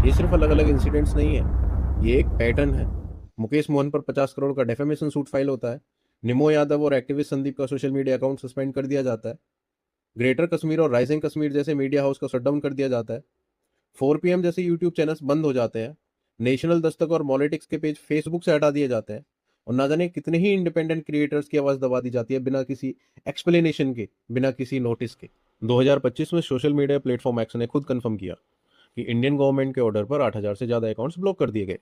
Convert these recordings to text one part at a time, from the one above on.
ये सिर्फ अलग अलग इंसिडेंट्स नहीं है, ये एक पैटर्न है। मुकेश मोहन पर 50 करोड़ का डेफेमेशन सूट फाइल होता है। निमो यादव और एक्टिविस्ट संदीप का सोशल मीडिया अकाउंट सस्पेंड कर दिया जाता है। ग्रेटर कश्मीर और राइजिंग कश्मीर जैसे मीडिया हाउस को शटडाउन कर दिया जाता है। 4 PM जैसे यूट्यूब चैनल्स बंद हो जाते हैं। नेशनल दस्तक और पॉलिटिक्स के पेज फेसबुक से हटा दिए जाते हैं। और ना जाने कितने ही इंडिपेंडेंट क्रिएटर्स की आवाज दबा दी जाती है बिना किसी एक्सप्लेनेशन के, बिना किसी नोटिस के। 2025 में सोशल मीडिया प्लेटफॉर्म एक्स ने खुद कंफर्म किया कि इंडियन गवर्नमेंट के ऑर्डर पर 8,000 से ज़्यादा अकाउंट्स ब्लॉक कर दिए गए।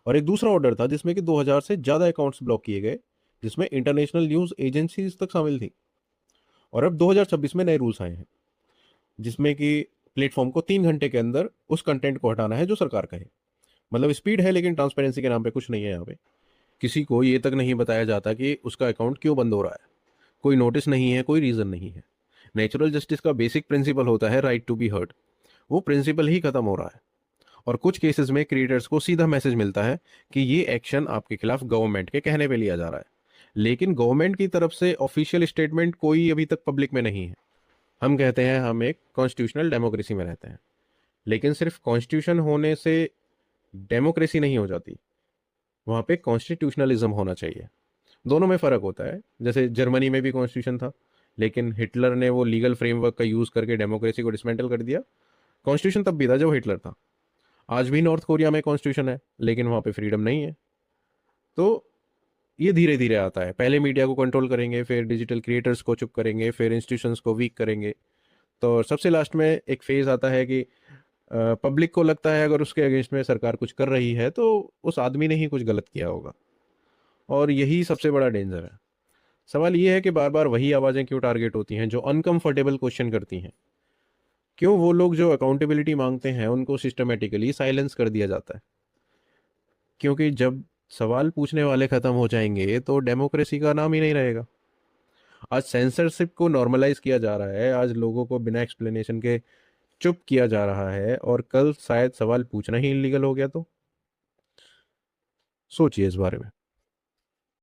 और एक दूसरा ऑर्डर था जिसमें कि 2,000 से ज़्यादा अकाउंट्स ब्लॉक किए गए, जिसमें इंटरनेशनल न्यूज़ एजेंसीज तक शामिल थी। और अब 2026 में नए रूल्स आए हैं जिसमें कि प्लेटफॉर्म को 3 घंटे के अंदर उस कंटेंट को हटाना है जो सरकार कहे। मतलब स्पीड है लेकिन ट्रांसपेरेंसी के नाम पे कुछ नहीं है यहाँ पे। किसी को ये तक नहीं बताया जाता कि उसका अकाउंट क्यों बंद हो रहा है। कोई नोटिस नहीं है, कोई रीज़न नहीं है। नेचुरल जस्टिस का बेसिक प्रिंसिपल होता है राइट टू बी हर्ड, वो प्रिंसिपल ही खत्म हो रहा है। और कुछ केसेस में क्रिएटर्स को सीधा मैसेज मिलता है कि ये एक्शन आपके खिलाफ गवर्नमेंट के कहने पे लिया जा रहा है, लेकिन गवर्नमेंट की तरफ से ऑफिशियल स्टेटमेंट कोई अभी तक पब्लिक में नहीं है। हम कहते हैं हम एक कॉन्स्टिट्यूशनल डेमोक्रेसी में रहते हैं, लेकिन सिर्फ कॉन्स्टिट्यूशन होने से डेमोक्रेसी नहीं हो जाती, वहाँ पे कॉन्स्टिट्यूशनलिज्म होना चाहिए। दोनों में फ़र्क होता है। जैसे जर्मनी में भी कॉन्स्टिट्यूशन था, लेकिन हिटलर ने वो लीगल फ्रेमवर्क का यूज़ करके डेमोक्रेसी को डिसमेंटल कर दिया। कॉन्स्टिट्यूशन तब भी था जब हिटलर था। आज भी नॉर्थ कोरिया में कॉन्स्टिट्यूशन है, लेकिन वहाँ पे फ्रीडम नहीं है। तो ये धीरे धीरे आता है। पहले मीडिया को कंट्रोल करेंगे, फिर डिजिटल क्रिएटर्स को चुप करेंगे, फिर इंस्टीट्यूशंस को वीक करेंगे। तो सबसे लास्ट में एक फेज आता है कि पब्लिक को लगता है अगर उसके अगेंस्ट में सरकार कुछ कर रही है तो उस आदमी ने ही कुछ गलत किया होगा। और यही सबसे बड़ा डेंजर है। सवाल ये है कि बार बार वही आवाज़ें क्यों टारगेट होती हैं जो अनकंफर्टेबल क्वेश्चन करती हैं। क्यों वो लोग जो अकाउंटेबिलिटी मांगते हैं उनको सिस्टमेटिकली साइलेंस कर दिया जाता है। क्योंकि जब सवाल पूछने वाले खत्म हो जाएंगे तो डेमोक्रेसी का नाम ही नहीं रहेगा। आज सेंसरशिप को नॉर्मलाइज किया जा रहा है, आज लोगों को बिना एक्सप्लेनेशन के चुप किया जा रहा है, और कल शायद सवाल पूछना ही इलीगल हो गया तो सोचिए इस बारे में।